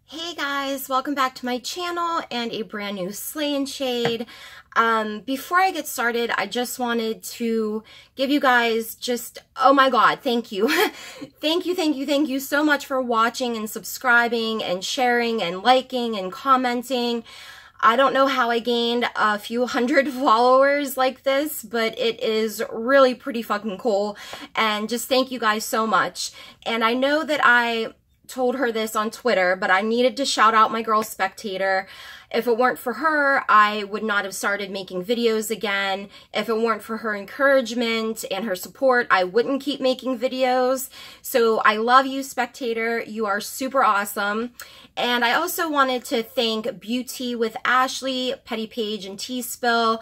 Hey guys, welcome back to my channel and a brand new Slay&Shade. Before I get started, I just wanted to give you guys just, oh my god, thank you. thank you so much for watching and subscribing and sharing and liking and commenting. I don't know how I gained a few hundred followers like this, but it is really pretty fucking cool. And just thank you guys so much. And I know that I told her this on Twitter, but I needed to shout out my girl Spectator. If it weren't for her, I would not have started making videos again. If it weren't for her encouragement and her support, I wouldn't keep making videos. So I love you, Spectator. You are super awesome. And I also wanted to thank Beauty with Ashley, Petty Page, and T-Spill.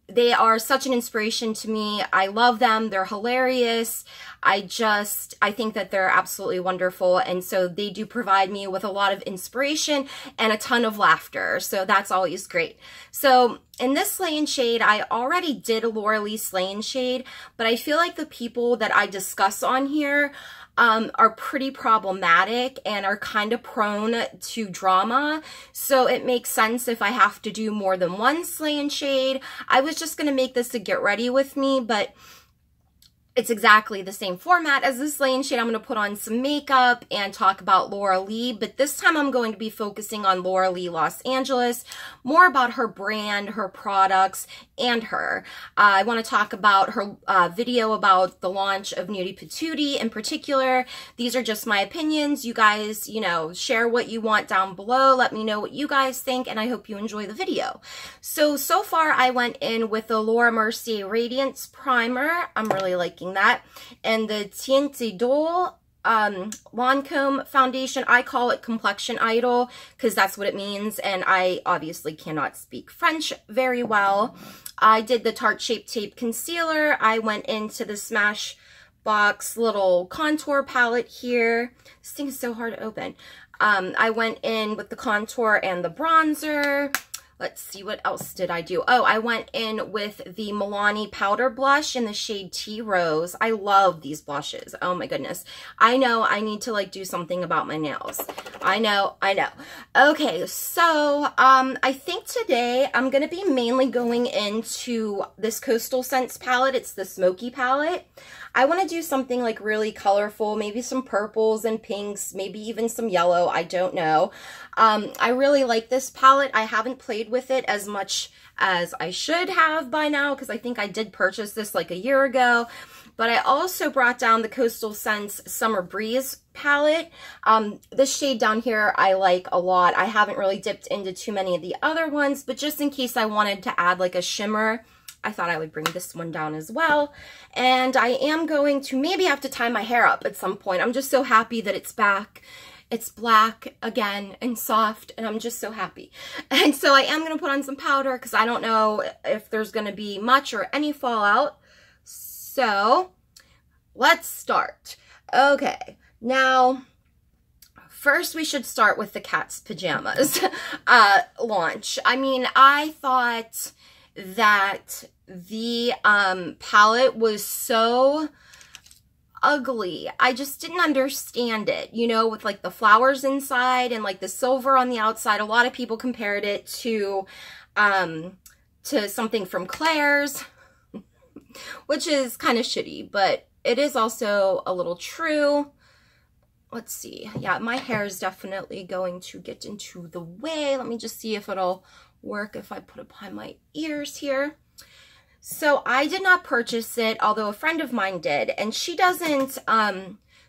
They are such an inspiration to me. I love them. They're hilarious. I think that they're absolutely wonderful. And so they do provide me with a lot of inspiration and a ton of laughter. So that's always great. So in this Slay&Shade, I already did a Laura Lee Slay&Shade, but I feel like the people that I discuss on here are pretty problematic and are kind of prone to drama. So it makes sense if I have to do more than one Slay&Shade. I was just going to make this a get ready with me, but it's exactly the same format as the Slay&Shade. I'm going to put on some makeup and talk about Laura Lee, but this time I'm going to be focusing on Laura Lee Los Angeles, more about her brand, her products, and her. I want to talk about her video about the launch of Nudie Patootie in particular. These are just my opinions. You guys, share what you want down below. Let me know what you guys think, and I hope you enjoy the video. So far I went in with the Laura Mercier Radiance Primer. I'm really liking that. And the Teinte d'Eau Lancome foundation. I call it Complexion Idol because that's what it means, and I obviously cannot speak French very well. I did the Tarte Shape Tape Concealer. I went into the Smashbox little contour palette here. This thing is so hard to open. I went in with the contour and the bronzer. Let's see, what else did I do? Oh, I went in with the Milani Powder Blush in the shade Tea Rose. I love these blushes. Oh my goodness. I know I need to do something about my nails. I know. Okay, so I think today I'm going to be mainly going into this Coastal Scents palette. It's the Smoky palette. I want to do something really colorful, maybe some purples and pinks, maybe even some yellow, I don't know. I really like this palette. I haven't played with it as much as I should have by now because I think I did purchase this a year ago. But I also brought down the Coastal Scents Summer Breeze palette. This shade down here I like a lot. I haven't really dipped into too many of the other ones, but just in case I wanted to add a shimmer, I thought I would bring this one down as well. And I am going to maybe have to tie my hair up at some point. I'm just so happy that it's back. It's black again and soft, and I'm just so happy. And so I am going to put on some powder because I don't know if there's going to be much or any fallout. So let's start. Okay, now first we should start with the Cat's Pajamas launch. I mean, I thought that the palette was so ugly. I just didn't understand it, with the flowers inside and the silver on the outside. A lot of people compared it to something from Claire's, which is kind of shitty, but it is also a little true. Let's see. Yeah, my hair is definitely going to get into the way. Let me just see if it'll work if I put it behind my ears here. So I did not purchase it, although a friend of mine did, and she doesn't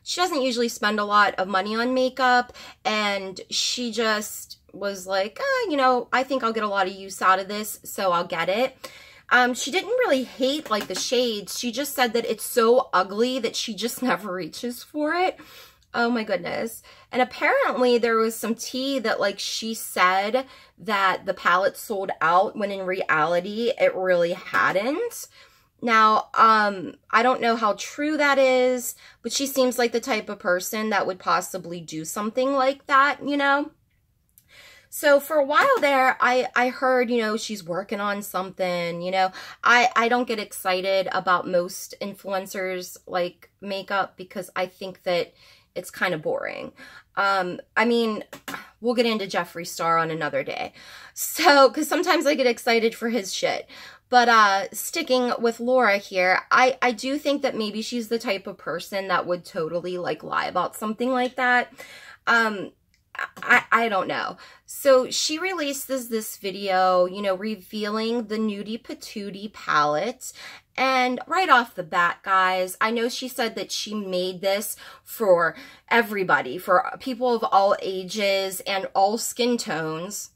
usually spend a lot of money on makeup, and she just was like, I think I'll get a lot of use out of this, so I'll get it. She didn't really hate the shades. She just said that it's so ugly that she just never reaches for it. Oh my goodness. And apparently there was some tea that she said that the palette sold out when in reality it really hadn't. Now, I don't know how true that is, but she seems like the type of person that would possibly do something like that, So for a while there, I heard, she's working on something, I don't get excited about most influencers makeup because I think that it's kind of boring. I mean, we'll get into Jeffree Star on another day. So, because sometimes I get excited for his shit. But sticking with Laura here, I do think that maybe she's the type of person that would totally like lie about something like that. I don't know. So she released this video, you know, revealing the Nudie Patootie palette. And right off the bat, guys, I know she said that she made this for everybody, for people of all ages and all skin tones.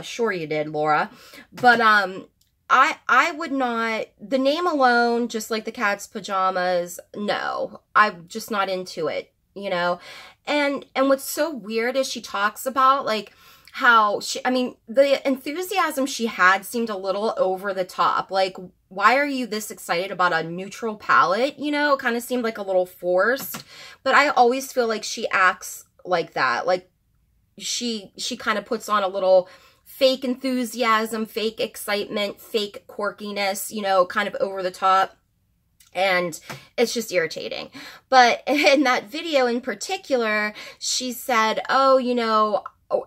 Sure you did, Laura. But I would not, the name alone, just like the cat's pajamas, no, I'm just not into it, you know. And what's so weird is she talks about like how she, I mean, the enthusiasm she had seemed a little over the top. Like, why are you this excited about a neutral palette? You know, it kind of seemed like a little forced, but I always feel like she acts like that. Like she kind of puts on a little fake enthusiasm, fake excitement, fake quirkiness, you know, kind of over the top. And it's just irritating. But in that video in particular, she said, oh, you know,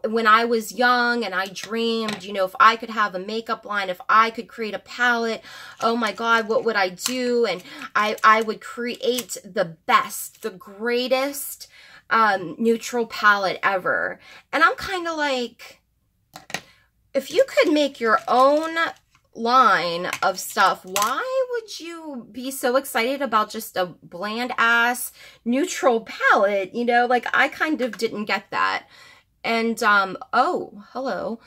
when I was young and I dreamed, you know, if I could have a makeup line, if I could create a palette, oh my God, what would I do? And I would create the best, the greatest neutral palette ever. And I'm kind of like, if you could make your own line of stuff, why would you be so excited about just a bland ass neutral palette? You know, like I kind of didn't get that. And oh, hello,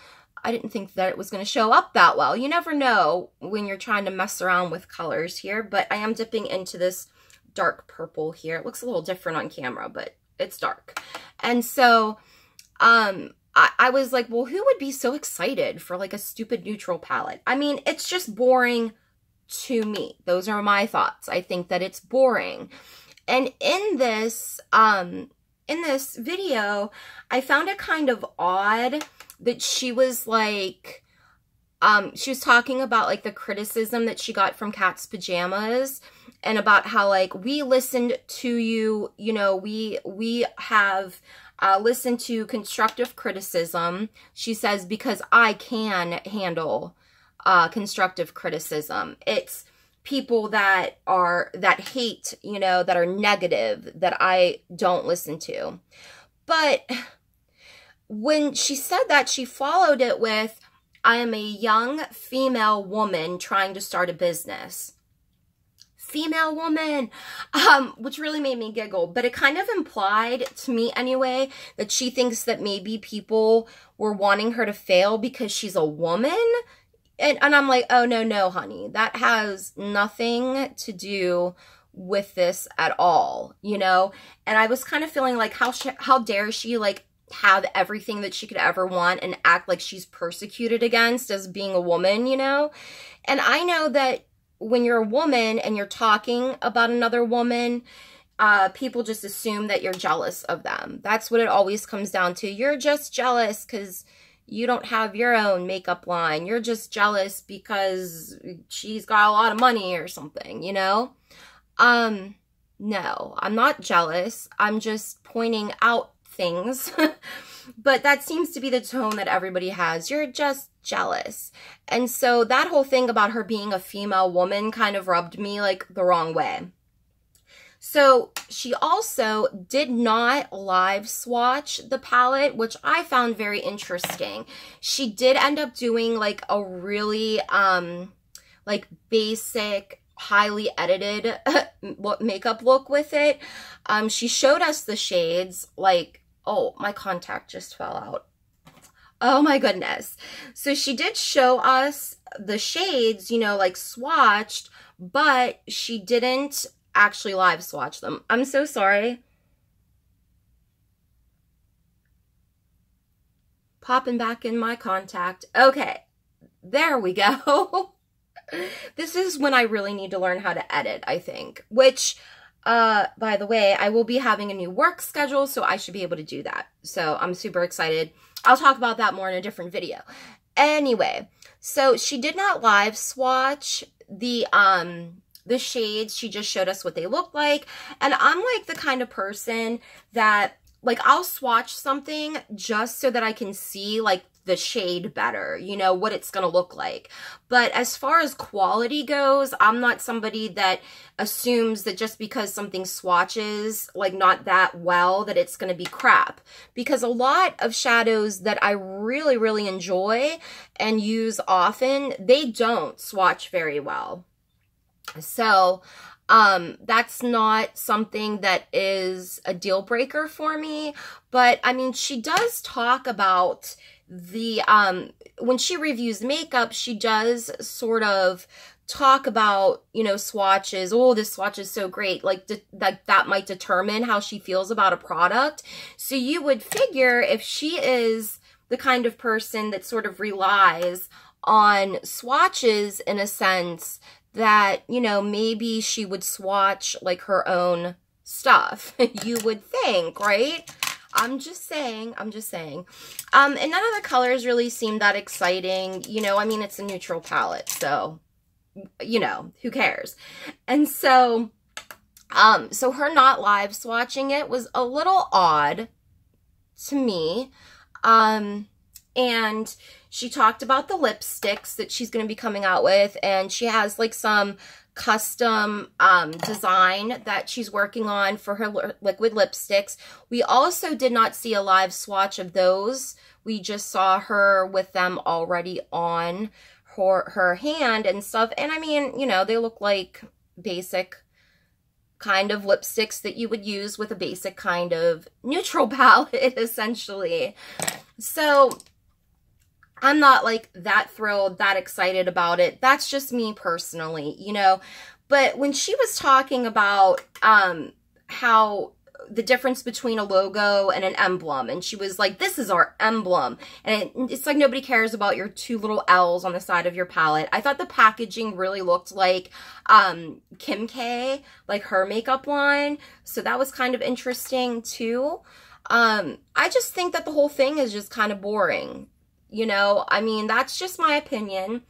I didn't think that it was going to show up that well. You never know when you're trying to mess around with colors here, but I am dipping into this dark purple here. It looks a little different on camera, but it's dark. And so I was like, well, who would be so excited for like a stupid neutral palette? I mean, it's just boring to me. Those are my thoughts. I think that it's boring. And in this video, I found it kind of odd that she was like, she was talking about like the criticism that she got from Cat's Pajamas and about how like, we listened to you, you know, we have listen to constructive criticism. She says, because I can handle constructive criticism. It's people that hate, you know, that are negative, that I don't listen to. But when she said that, she followed it with, I am a young female woman trying to start a business. Female woman, which really made me giggle, but it kind of implied to me anyway that she thinks that maybe people were wanting her to fail because she's a woman. And I'm like, oh, no, honey, that has nothing to do with this at all, you know? And I was kind of feeling like, how dare she like have everything that she could ever want and act like she's persecuted against as being a woman, you know? And I know that when you're a woman and you're talking about another woman, people just assume that you're jealous of them. That's what it always comes down to. You're just jealous because you don't have your own makeup line. You're just jealous because she's got a lot of money or something, you know? No, I'm not jealous. I'm just pointing out things. But that seems to be the tone that everybody has. You're just jealous. And so that whole thing about her being a female woman kind of rubbed me like the wrong way. So she also did not live swatch the palette, which I found very interesting. She did end up doing like a really like basic, highly edited makeup look with it. She showed us the shades like, oh, my contact just fell out. Oh my goodness. So she did show us the shades, you know, like swatched, but she didn't actually live swatch them. I'm so sorry. Popping back in my contact. Okay, there we go. This is when I really need to learn how to edit, I think, which by the way, I will be having a new work schedule, so I should be able to do that. So I'm super excited. I'll talk about that more in a different video. Anyway, so she did not live swatch the shades. She just showed us what they look like. And I'm like the kind of person that like, I'll swatch something just so that I can see, like, the shade better, you know, what it's going to look like. But as far as quality goes, I'm not somebody that assumes that just because something swatches, like, not that well, that it's going to be crap. Because a lot of shadows that I really, really enjoy and use often, they don't swatch very well. So, that's not something that is a deal breaker for me. But, I mean, she does talk about the, when she reviews makeup, she does sort of talk about, you know, swatches. Oh, this swatch is so great. Like, that might determine how she feels about a product. So you would figure if she is the kind of person that sort of relies on swatches in a sense, that, you know, maybe she would swatch, like, her own stuff. You would think, right? I'm just saying. And none of the colors really seem that exciting. You know, I mean, it's a neutral palette, so, you know, who cares? And so, so her not live swatching it was a little odd to me. And she talked about the lipsticks that she's going to be coming out with, and she has like some custom design that she's working on for her liquid lipsticks. We also did not see a live swatch of those. We just saw her with them already on her hand and stuff. And I mean, you know, they look like basic kind of lipsticks that you would use with a basic kind of neutral palette, essentially. So I'm not like that thrilled, that excited about it. That's just me personally, you know. But when she was talking about how the difference between a logo and an emblem, and she was like, this is our emblem, and it's like nobody cares about your two little L's on the side of your palette. I thought the packaging really looked like Kim K, like her makeup line, so that was kind of interesting too. I just think that the whole thing is just kind of boring. You know, I mean, that's just my opinion.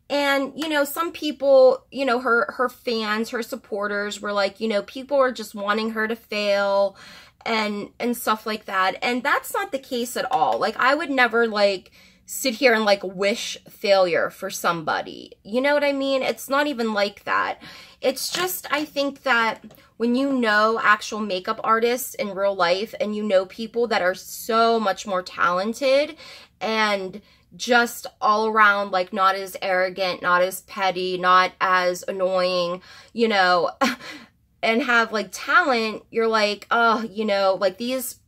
And, you know, some people, you know, her fans, her supporters were like, you know, people are just wanting her to fail and stuff like that. And that's not the case at all. Like, I would never, like, sit here and, like, wish failure for somebody. You know what I mean? It's not even like that. It's just, I think that when you know actual makeup artists in real life and you know people that are so much more talented and just all around, like, not as arrogant, not as petty, not as annoying, you know, and have, like, talent, you're like, oh, you know, like, these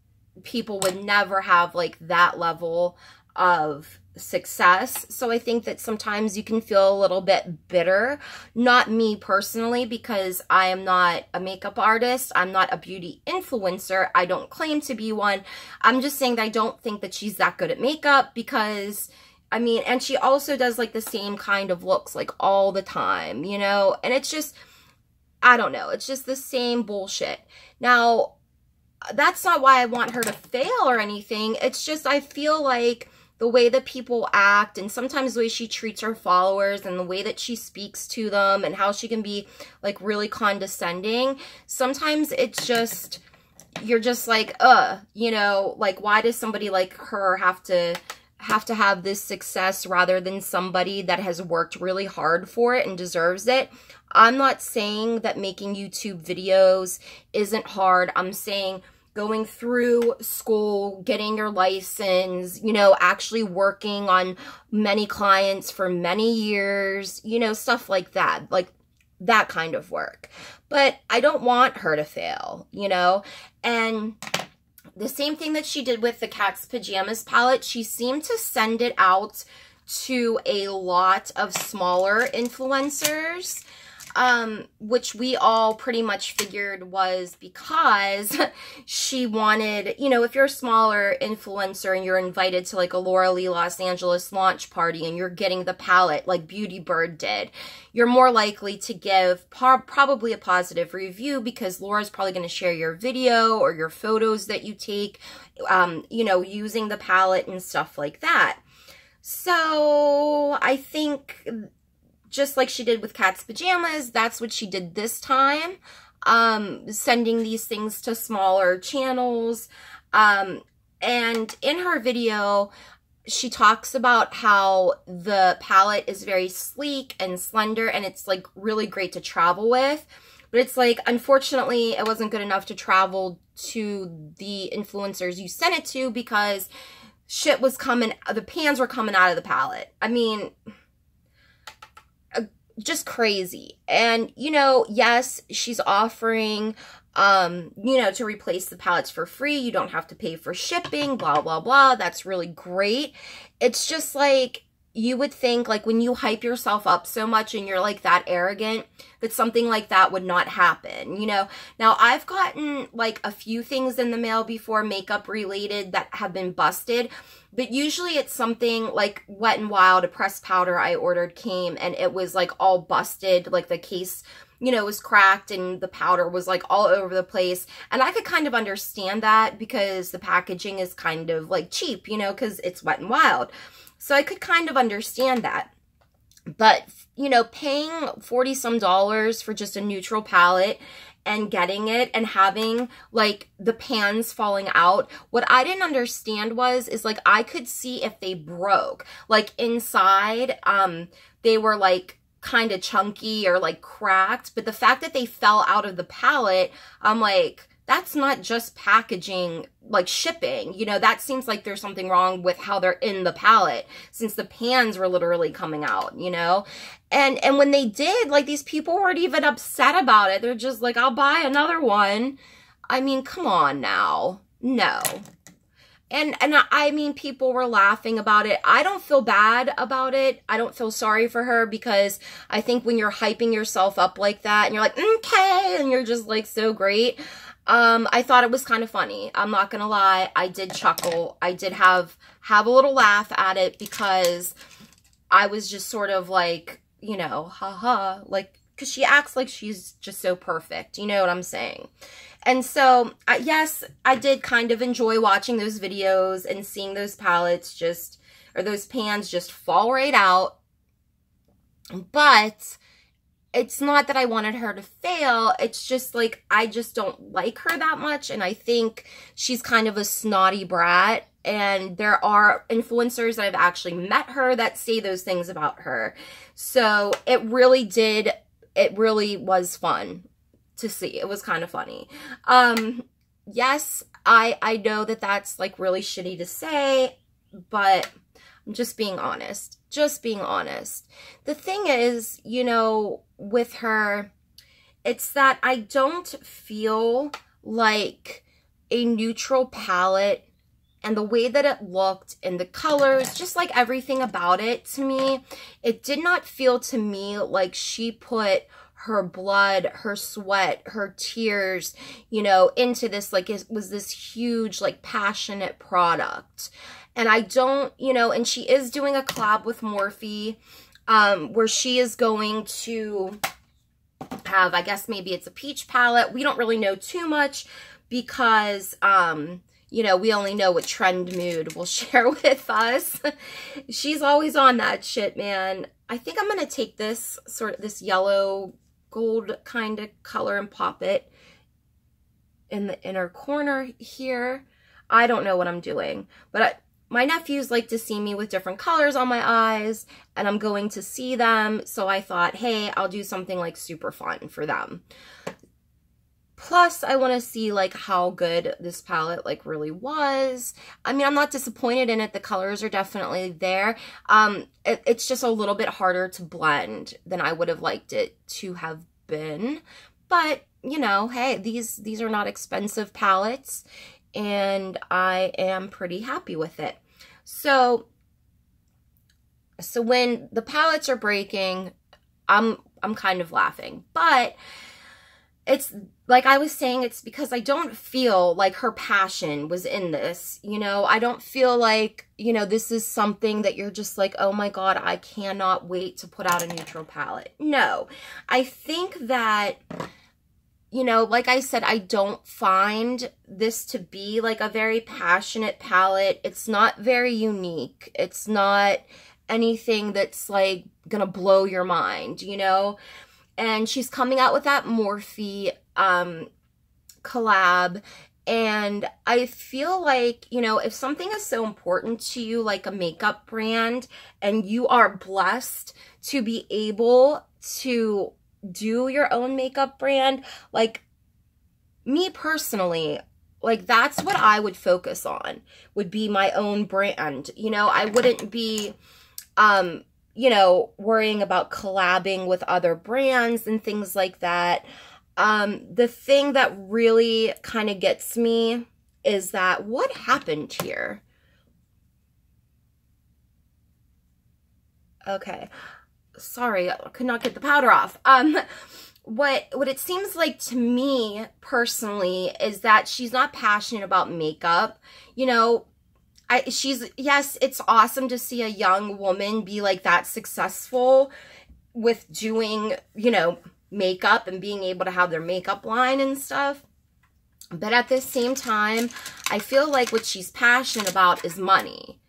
people would never have, like, that level of success. So I think that sometimes you can feel a little bit bitter. Not me personally, because I am not a makeup artist. I'm not a beauty influencer. I don't claim to be one. I'm just saying that I don't think that she's that good at makeup because, I mean, and she also does like the same kind of looks like all the time, you know, and it's just, I don't know. It's just the same bullshit. Now, that's not why I want her to fail or anything. It's just, I feel like the way that people act and sometimes the way she treats her followers and the way that she speaks to them and how she can be like really condescending. Sometimes it's just, you're just like, you know, like, why does somebody like her have to have this success rather than somebody that has worked really hard for it and deserves it? I'm not saying that making YouTube videos isn't hard. I'm saying going through school, getting your license, you know, actually working on many clients for many years, you know, stuff like that, like that kind of work. But I don't want her to fail, you know, and the same thing that she did with the Cat's Pajamas palette, she seemed to send it out to a lot of smaller influencers, which we all pretty much figured was because she wanted, you know, if you're a smaller influencer and you're invited to like a Laura Lee Los Angeles launch party and you're getting the palette like Beauty Bird did, you're more likely to give probably a positive review because Laura's probably going to share your video or your photos that you take, you know, using the palette and stuff like that. So I think just like she did with Cat's Pajamas, that's what she did this time, sending these things to smaller channels. And in her video, she talks about how the palette is very sleek and slender, and it's like really great to travel with. But it's like, unfortunately, it wasn't good enough to travel to the influencers you sent it to, because shit was coming, the pans were coming out of the palette. I mean, just crazy. And, you know, yes, she's offering, you know, to replace the palettes for free. You don't have to pay for shipping, blah, blah, blah. That's really great. It's just like, you would think, like, when you hype yourself up so much and you're like that arrogant, that something like that would not happen, you know? Now, I've gotten like a few things in the mail before, makeup related, that have been busted, but usually it's something like Wet n Wild, a pressed powder I ordered came and it was like all busted, like the case, you know, was cracked and the powder was like all over the place. And I could kind of understand that because the packaging is kind of like cheap, you know, because it's Wet n Wild. So I could kind of understand that. But, you know, paying $40 some for just a neutral palette and getting it and having like the pans falling out, what I didn't understand is like I could see if they broke. Like inside, they were like kind of chunky or like cracked, but the fact that they fell out of the palette, I'm like, that's not just packaging, like shipping, you know, that seems like there's something wrong with how they're in the palette, since the pans were literally coming out, you know? And when they did, like, these people weren't even upset about it. They're just like, I'll buy another one. I mean, come on now. No. And I mean, people were laughing about it. I don't feel bad about it. I don't feel sorry for her, because I think when you're hyping yourself up like that and you're like, okay, and you're just like so great, I thought it was kind of funny. I'm not gonna lie. I did chuckle. I did have a little laugh at it, because I was just sort of like, you know, haha, like, because she acts like she's just so perfect. You know what I'm saying? And so, yes, I did kind of enjoy watching those videos and seeing those palettes just, or those pans just fall right out. But it's not that I wanted her to fail. It's just like, I just don't like her that much. And I think she's kind of a snotty brat. And there are influencers that have actually met her that say those things about her. So it really was fun to see. It was kind of funny. Yes, I know that that's like really shitty to say, but I'm just being honest. Just being honest. The thing is, you know, with her, it's that I don't feel like a neutral palette, and the way that it looked and the colors, just like everything about it to me, it did not feel to me like she put her blood, her sweat, her tears, you know, into this, like it was this huge, like passionate product. And I don't, you know, and she is doing a collab with Morphe, where she is going to have, I guess maybe it's a peach palette. We don't really know too much, because, you know, we only know what Trend Mood will share with us. She's always on that shit, man. I think I'm going to take this this yellow gold kind of color and pop it in the inner corner here. I don't know what I'm doing, but my nephews like to see me with different colors on my eyes, and I'm going to see them. So I thought, hey, I'll do something like super fun for them. Plus, I want to see like how good this palette like really was. I mean, I'm not disappointed in it. The colors are definitely there. It's just a little bit harder to blend than I would have liked it to have been. But, you know, hey, these are not expensive palettes, and I am pretty happy with it. So when the palettes are breaking, I'm kind of laughing. But it's like I was saying, it's because I don't feel like her passion was in this, you know. I don't feel like, you know, this is something that you're just like, oh my God, I cannot wait to put out a neutral palette. No, I think that, you know, like I said, I don't find this to be like a very passionate palette. It's not very unique. It's not anything that's like gonna blow your mind, you know. And she's coming out with that Morphe collab, And I feel like, you know, if something is so important to you, like a makeup brand, and you are blessed to be able to do your own makeup brand, like me personally, like that's what I would focus on, would be my own brand. You know, I wouldn't be, you know, worrying about collabing with other brands and things like that. The thing that really kind of gets me is that what happened here? Okay. Sorry, I could not get the powder off. What it seems like to me personally is that she's not passionate about makeup. You know, yes, it's awesome to see a young woman be like that successful with doing, you know, makeup and being able to have their makeup line and stuff. But at the same time, I feel like what she's passionate about is money.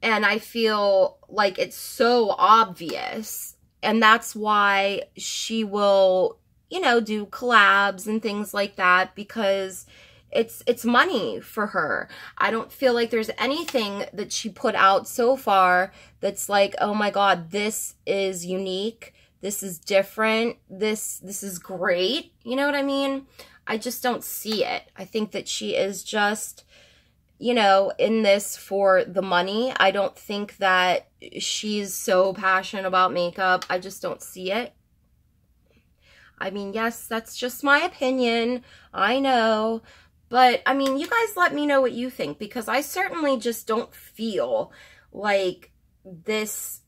And I feel like it's so obvious. And that's why she will, you know, do collabs and things like that, because it's money for her. I don't feel like there's anything that she put out so far that's like, oh my God, this is unique. This is different. This is great. You know what I mean? I just don't see it. I think that she is just, you know, in this for the money. I don't think that she's so passionate about makeup. I just don't see it. I mean, yes, that's just my opinion. I know. But, I mean, you guys let me know what you think, because I certainly just don't feel like this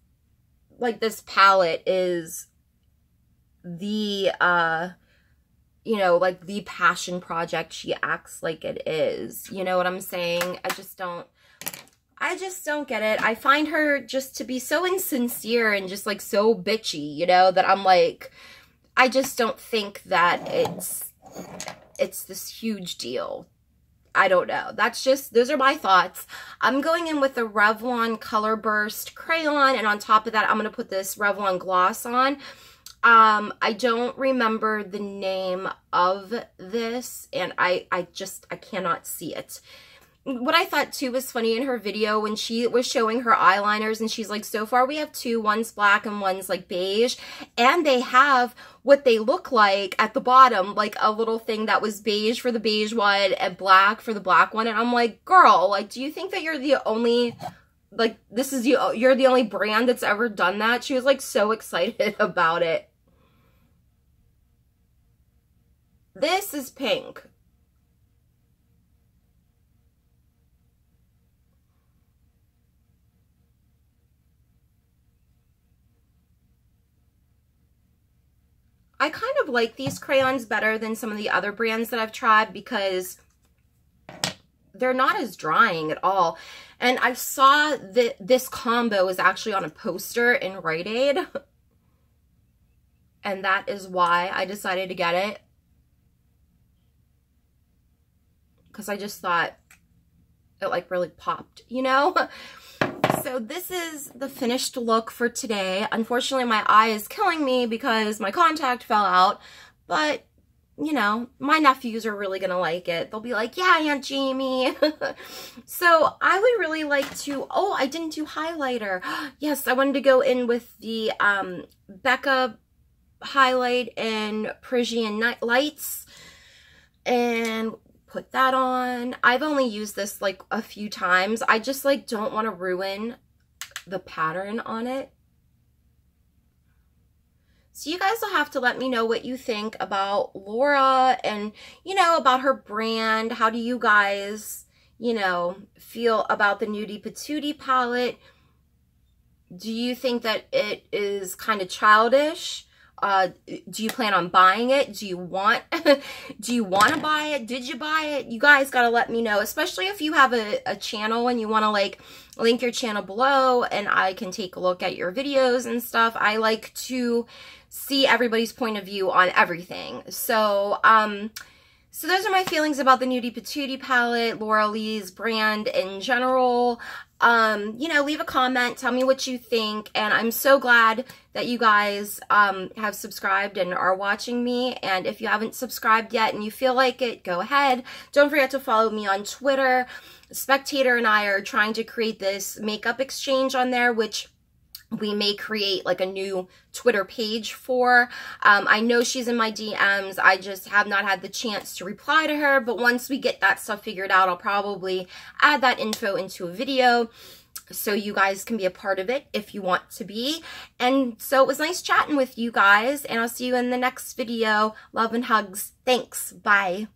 palette is the, you know, like the passion project she acts like it is. You know what I'm saying? I just don't get it. I find her just to be so insincere and just like so bitchy, you know, that I'm like, I just don't think that it's this huge deal. I don't know. Those are my thoughts. I'm going in with the Revlon Color Burst crayon, and on top of that, I'm going to put this Revlon gloss on. I don't remember the name of this, and I cannot see it. What I thought too was funny in her video when she was showing her eyeliners, and she's like, so far we have two, one's black and one's like beige, and they have what they look like at the bottom, like a little thing that was beige for the beige one and black for the black one. And I'm like, girl, like, do you think that you're the only, like, you're the only brand that's ever done that? She was like so excited about it. This is pink. I kind of like these crayons better than some of the other brands that I've tried, because they're not as drying at all. And I saw that this combo is actually on a poster in Rite Aid. And that is why I decided to get it. Because I just thought it like really popped, you know? So this is the finished look for today. Unfortunately, my eye is killing me because my contact fell out. But, you know, my nephews are really going to like it. They'll be like, yeah, Aunt Jamie. So I would really like to... Oh, I didn't do highlighter. Yes, I wanted to go in with the Becca highlight in Parisian Lights. And... put that on. I've only used this like a few times. I just like don't want to ruin the pattern on it. So you guys will have to let me know what you think about Laura and, you know, about her brand. How do you guys, you know, feel about the Nudie Patootie palette? Do you think that it is kind of childish? Do you plan on buying it? Do you want to buy it? Did you buy it? You guys got to let me know, especially if you have a channel and you want to like link your channel below and I can take a look at your videos and stuff. I like to see everybody's point of view on everything. So, So those are my feelings about the Nudie Patootie palette, Laura Lee's brand in general. You know, leave a comment, tell me what you think, and I'm so glad that you guys have subscribed and are watching me. And if you haven't subscribed yet and you feel like it, go ahead. Don't forget to follow me on Twitter. Spectator and I are trying to create this makeup exchange on there, which we may create like a new Twitter page for. I know she's in my DMs. I just have not had the chance to reply to her, but once we get that stuff figured out, I'll probably add that info into a video so you guys can be a part of it if you want to be. And so it was nice chatting with you guys, and I'll see you in the next video. Love and hugs. Thanks. Bye.